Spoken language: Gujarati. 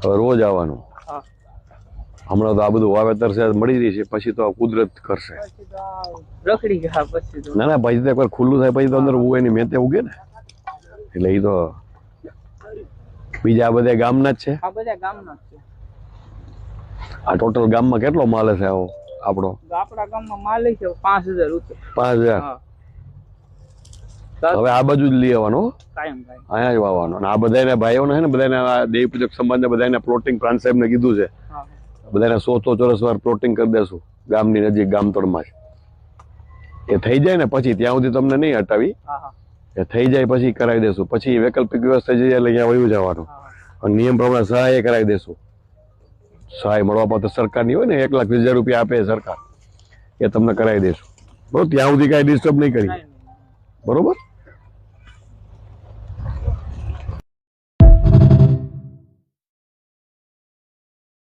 હવે રોજ આવવાનું. હા હમણાં તો આ બધું વાવેતર છે મળી રહી છે, પછી તો કુદરત કરશે. પછી તો રખડી ગયા પછી તો ના પછી તો એકવાર ખુલ્લું થાય પછી તો અંદર ઉગે એની મેતે ઉગે ને. એટલે એ તો બીજા બધા ગામના જ છે. આ બધા ગામના જ છે. આ ટોટલ ગામમાં કેટલો માલ છે આવો આપણો? આપણા ગામમાં માલ છે 5000 રૂપિયા. 5000. હા હવે આ બાજુ જ લઈ આવવાનો, કાયમ કાયમ અહીંયા જ વાવવાનો. અને આ બધાને ભાઈઓને છે ને બધાને દેવી પૂજક સમાજને બધાને પ્લોટિંગ પ્રાંત સાહેબને કીધું છે, હા બધાને 100 ચોરસ વાર પ્લોટિંગ કરી દેશું ગામની નજીક, ગામતળમાં જ. એ થઈ જાય ને પછી ત્યાં સુધી તમને નહીં હટાવી, હા હા એ થઈ જાય પછી કરાવી દેશું. પછી વૈકલ્પિક વ્યવસ્થા જઈએ એટલે અહીંયા વયું જવાનું. અને નિયમ પ્રમાણે સહાય કરાવી દેશું. સહાય મળવા પાત્ર સરકારની હોય ને 1,20,000 રૂપિયા આપે સરકાર, એ તમને કરાવી દેશું. બરોબર, ત્યાં સુધી કાંઈ ડિસ્ટર્બ નહીં કરી. બરોબર.